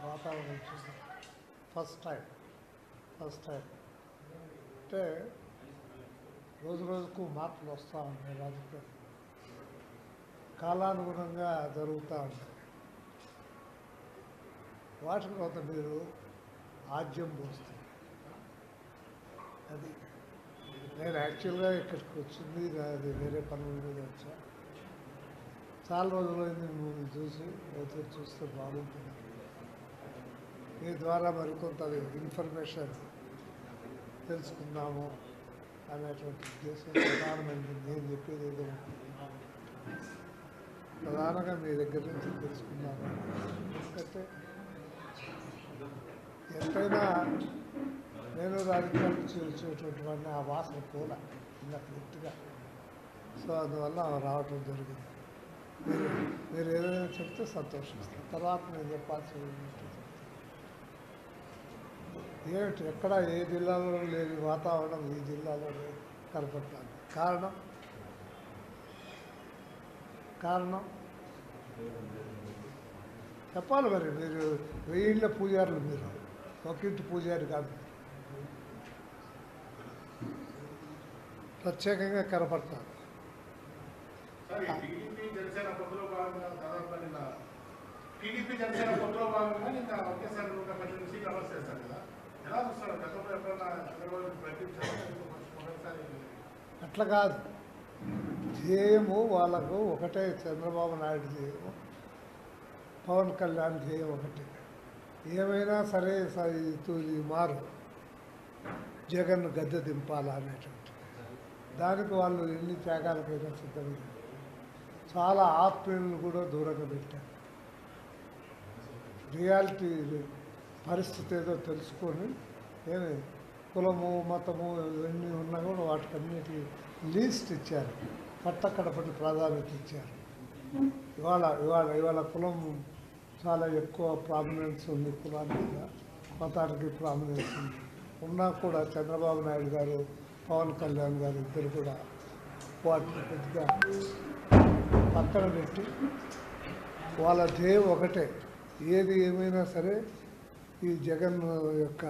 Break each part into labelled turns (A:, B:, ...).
A: వాతావరణం చూసి first time అంటే రోజు రోజుకు మార్పులు వస్తూ ఉన్నాయి. రాజకీయాలు కాలానుగుణంగా జరుగుతూ ఉంటాయి. వాటికి కొంత మీరు ఆజ్యం పోస్తుంది. అది నేను యాక్చువల్గా ఇక్కడికి వచ్చింది అది వేరే పనుల మీద వచ్చా. చాలా రోజులైంది మిమ్మల్ని చూస్తే బాగుంటుంది. మీ ద్వారా మరికొంత ఇన్ఫర్మేషన్ తెలుసుకుందాము అనేటువంటి ఉద్దేశం ప్రధానమైంది. నేను చెప్పేది ఏదో ప్రధానంగా మీ దగ్గర నుంచి తెలుసుకున్నాను. ఎందుకంటే ఎంతైనా నేను రాజకీయాల నుంచి వచ్చేటువంటి వాడిని ఆ వాసన పూల ఇంకా పూర్తిగా. సో అందువల్ల రావటం జరిగింది. మీరు ఏదైనా చెప్తే సంతోషిస్తాను. తర్వాత నేను చెప్పాల్సి ఏమిటి ఎక్కడ ఏ జిల్లాలో లేని వాతావరణం ఈ జిల్లాలో కనపడుతుంది. కారణం చెప్పాలి. మరి మీరు 1000 పూజారులు, మీరు ఒకింటి పూజారి కాదు, ప్రత్యేకంగా కనపడతారు. అట్లా కాదు, ధ్యేయము వాళ్ళకు ఒకటే. చంద్రబాబు నాయుడు ధ్యేయము, పవన్ కళ్యాణ్ ధ్యేయం ఒకటి. ఏమైనా సరే తూలి మారు జగన్ను గద్దె దింపాలనేటువంటి దానికి వాళ్ళు ఎన్ని త్యాగాలకైనా సిద్ధమైంది. చాలా ఆత్మీయులను కూడా దూరంగా పెట్టారు. రియాలిటీ పరిస్థితి ఏదో తెలుసుకొని ఏమి కులము మతము ఇవన్నీ ఉన్నా కూడా వాటికన్నిటి లీస్ట్ ఇచ్చారు. కట్టకడపటి ప్రాధాన్యత ఇచ్చారు. ఇవాళ కులం చాలా ఎక్కువ ప్రామినెన్స్ ఉంది. కులానికి మతానికి ప్రామినెన్స్ ఉంది. ఉన్నా కూడా చంద్రబాబు నాయుడు గారు, పవన్ కళ్యాణ్ గారు ఇద్దరు కూడా వాటిని పెద్దగా పక్కన పెట్టి వాళ్ళ ధ్యేయం ఒకటే. ఏది ఏమైనా సరే ఈ జగన్ యొక్క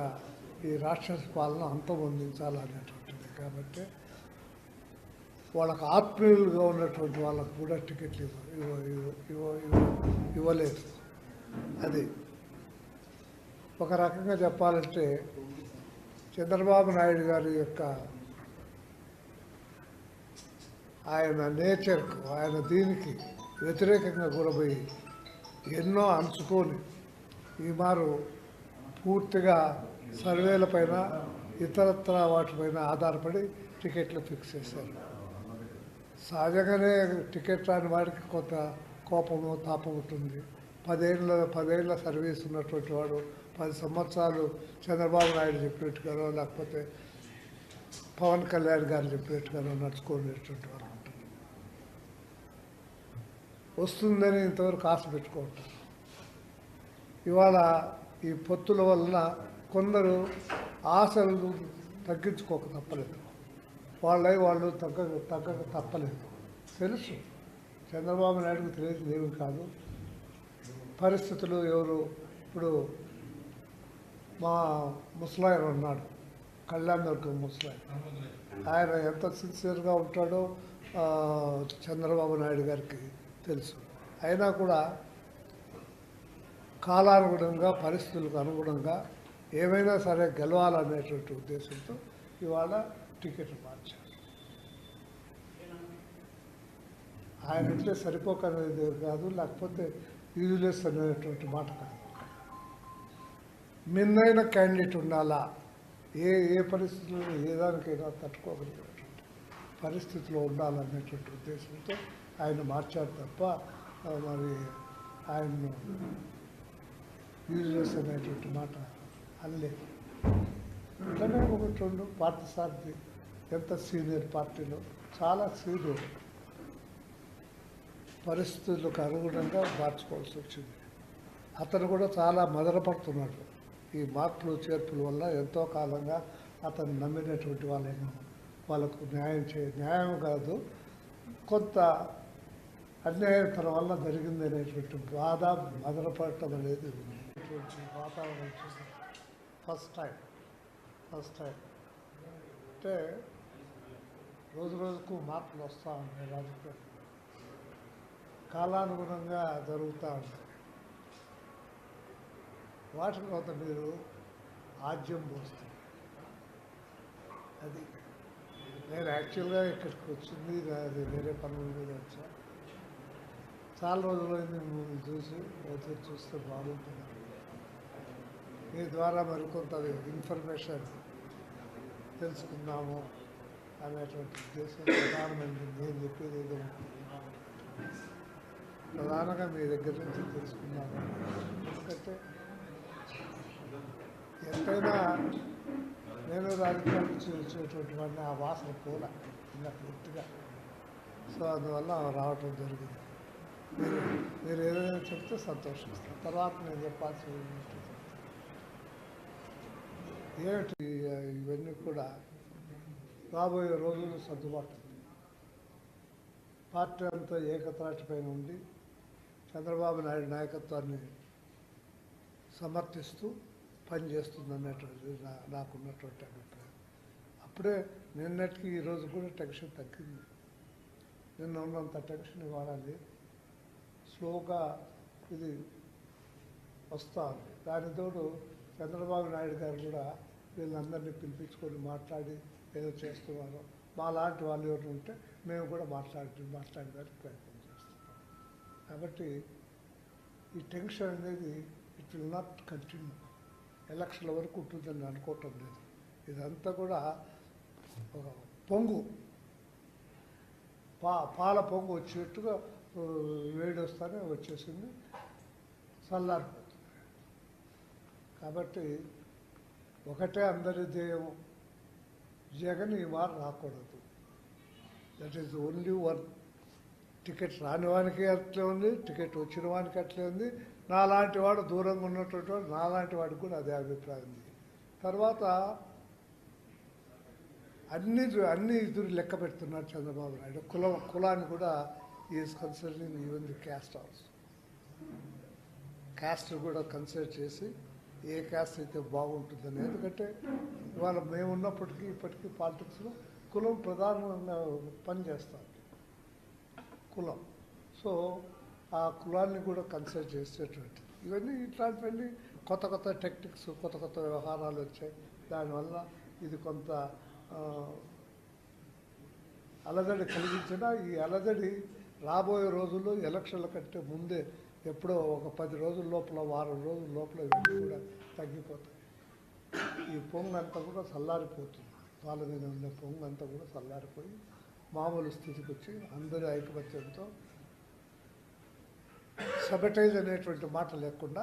A: ఈ రాక్షస పాలన అంతమొందించాలనేటువంటిది. కాబట్టి వాళ్ళకు ఆత్మీయులుగా ఉన్నటువంటి వాళ్ళకు కూడా టికెట్లు ఇవ్వలేదు. అది ఒక రకంగా చెప్పాలంటే చంద్రబాబు నాయుడు గారి యొక్క ఆయన నేచర్కు, ఆయన దీనికి వ్యతిరేకంగా కూడా పోయి ఎన్నో అంచుకొని ఈ మారు పూర్తిగా సర్వేలపైన ఇతరత్ర వాటిపైన ఆధారపడి టికెట్లు ఫిక్స్ చేశారు. సహజంగానే టికెట్ రాని వాడికి కొంత కోపము తాపం ఉంటుంది. 10 ఏళ్ళ సర్వీస్ ఉన్నటువంటి వాడు 10 సంవత్సరాలు చంద్రబాబు నాయుడు చెప్పినట్టుగానో లేకపోతే పవన్ కళ్యాణ్ గారు చెప్పినట్టుగానో నడుచుకునేటువంటి వారు ఉంటారు. వస్తుందని ఇంతవరకు ఆశ పెట్టుకుంటారు. ఇవాళ ఈ పొత్తుల వలన కొందరు ఆశలు తగ్గించుకోక తప్పలేదు. వాళ్ళు తగ్గక తప్పలేదు. తెలుసు, చంద్రబాబు నాయుడుకు తెలియదు ఏమి కాదు. పరిస్థితులు ఎవరు ఇప్పుడు మా ముసలాయన ఉన్నాడు, కళ్యాణ్ దుర్గం ముసలాయన. ఆయన ఎంత సిన్సియర్గా ఉంటాడో చంద్రబాబు నాయుడు గారికి తెలుసు. అయినా కూడా కాలానుగుణంగా పరిస్థితులకు అనుగుణంగా ఏమైనా సరే గెలవాలనేటువంటి ఉద్దేశంతో ఇవాళ టికెట్ మార్చారు. ఆయన ఇట్లే సరిపోకనేది కాదు, లేకపోతే యూజ్లెస్ అనేటువంటి మాట కాదు. మిన్నైన క్యాండిడేట్ ఉండాలా, ఏ పరిస్థితుల్లో ఏ దానికైనా తట్టుకోగలిగినటువంటి పరిస్థితిలో ఉండాలనేటువంటి ఉద్దేశంతో ఆయన మార్చారు తప్ప మరి ఆయన్ను యూజ్లెస్ అనేటువంటి మాట అనలేదు. ఇట్లనే ఒకటి రెండు పార్థసారథి ఎంత సీనియర్ పార్టీలో, చాలా సీనియర్, పరిస్థితులకు అనుగుణంగా మార్చుకోవాల్సి వచ్చింది. అతను కూడా చాలా మదనపడుతున్నాడు. ఈ మార్పులు చేర్పుల వల్ల ఎంతో కాలంగా అతను నమ్మినటువంటి వాళ్ళకు న్యాయం కాదు, కొంత అన్యాయం తన వల్ల జరిగింది అనేటువంటి బాధ మదనపడటం అనేది ఉంది. అనేటువంటి వాతావరణం చూసాం. ఫస్ట్ టైం అంటే రోజు రోజుకు మార్పులు వస్తూ ఉన్నాయి. రాజకీయాలు కాలానుగుణంగా జరుగుతూ ఉంటాయి. వాటి కొంత మీరు ఆజ్యం పోస్తుంది. అది నేను యాక్చువల్గా ఇక్కడికి వచ్చింది అది వేరే పనుల మీద వచ్చా. చాలా రోజులైంది మిమ్మల్ని చూస్తే బాగుంటుంది. మీ ద్వారా మరికొంత ఇన్ఫర్మేషన్ తెలుసుకుందాము అనేటువంటి ఉద్దేశం ప్రధానమైంది. నేను చెప్పేది ఏదో ప్రధానంగా మీ దగ్గర నుంచి తెలుసుకున్నాను. ఎందుకంటే ఎంతైనా నేను రాజకీయాల నుంచి వచ్చేటువంటి వాడిని ఆ వాసన పూల ఇలా పూర్తిగా. సో అందువల్ల రావటం జరిగింది. మీరు ఏదైనా చెప్తే సంతోషిస్తాను. తర్వాత నేను చెప్పాల్సి ఏమిటి ఇవన్నీ కూడా రాబోయే రోజుల్లో సర్దుబాటు. పార్టీ అంతా ఏకతాటిపైన ఉండి చంద్రబాబు నాయుడు నాయకత్వాన్ని సమర్థిస్తూ పనిచేస్తుంది అన్నటువంటి నాకున్నటువంటి అభిప్రాయం. అప్పుడే నిన్నటికి ఈరోజు కూడా టెన్షన్ తగ్గింది. నిన్న ఉన్నంత టెన్షన్ ఇవ్వాలి. స్లోగా ఇది వస్తూ ఉంది. దానితోడు చంద్రబాబు నాయుడు గారు కూడా వీళ్ళందరినీ పిలిపించుకొని మాట్లాడి ఏదో చేస్తున్నారు. మా లాంటి వాళ్ళు ఎవరు ఉంటే మేము కూడా మాట్లాడడానికి ప్రయత్నం చేస్తున్నాం. కాబట్టి ఈ టెన్షన్ అనేది ఇట్ విల్ నాట్ కంటిన్యూ. ఎలక్షన్ల వరకు ఉంటుందని అనుకోవటం లేదు. ఇదంతా కూడా పొంగు పాల పొంగు వచ్చేట్టుగా వేడి వస్తానే వచ్చేసింది, చల్లారిపోతుంది. కాబట్టి ఒకటే అందరి ధ్యేయం, జగన్ ఈ మారు రాకూడదు. That is only one. Ticket రాని వానికి అట్లే ఉంది, టికెట్ వచ్చిన వానికి అట్లే ఉంది. నాలాంటి వాడు దూరంగా ఉన్నటువంటి వాడు నాలాంటి వాడికి కూడా అదే అభిప్రాయం ఉంది. తర్వాత అన్ని ఇద్దరు లెక్క పెడుతున్నారు చంద్రబాబు నాయుడు. కులాన్ని కూడా is considering even the caste also. Caste కూడా కన్సిడర్ చేసి ఏ క్యాస్ట్ అయితే బాగుంటుందని. ఎందుకంటే ఇవాళ మేము ఉన్నప్పటికీ ఇప్పటికీ పాలిటిక్స్లో కులం ప్రధానంగా పనిచేస్తాం. కులం. సో ఆ కులాన్ని కూడా కన్సిడర్ చేసేటువంటి ఇవన్నీ ఇట్లాంటివన్నీ కొత్త టెక్నిక్స్, కొత్త వ్యవహారాలు వచ్చాయి. దానివల్ల ఇది కొంత అలజడి కలిగించిన ఈ అలజడి రాబోయే రోజుల్లో ఎలక్షన్ల కంటే ముందే ఎప్పుడో ఒక 10 రోజుల లోపల, వారం రోజుల లోపల ఇవన్నీ కూడా తగ్గిపోతాయి. ఈ పొంగంతా కూడా చల్లారిపోతుంది. వాళ్ళ మీద ఉండే పొంగంతా కూడా చల్లారిపోయి మామూలు స్థితికి వచ్చి అందరి ఐకమత్యంతో సబటైజ్ అనేటువంటి మాట లేకుండా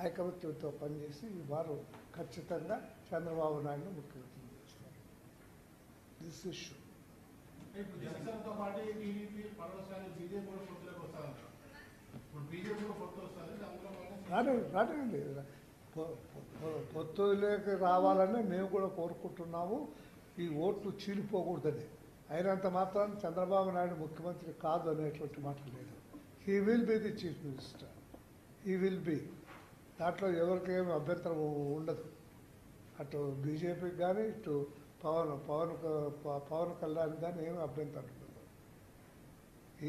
A: ఐకమత్యంతో పనిచేసి వారు ఖచ్చితంగా చంద్రబాబు నాయుడు ముఖ్యమంత్రి చేస్తారు. దిస్ ఇష్యూ రానివ్వండి. పొత్తులోకి రావాలని మేము కూడా కోరుకుంటున్నాము. ఈ ఓట్లు చీలిపోకూడదని. అయినంత మాత్రం చంద్రబాబు నాయుడు ముఖ్యమంత్రి కాదు అనేటువంటి మాట లేదు. He will be the chief minister. He will be. దాంట్లో ఎవరికి ఏమి అభ్యంతరం ఉండదు. అటు బీజేపీకి కానీ ఇటు పవన్ కళ్యాణ్ కానీ ఏమి అభ్యంతరం ఉండదు.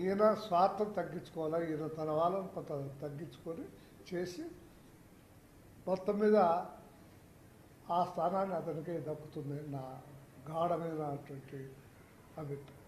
A: ఈయన స్వార్థం తగ్గించుకోవాలా, ఈయన తన వాళ్ళని కొంత తగ్గించుకొని చేసి మొత్తం మీద ఆ స్థానాన్ని అతనికి దక్కుతుంది నా గాఢమైనటువంటి అభిప్రాయం.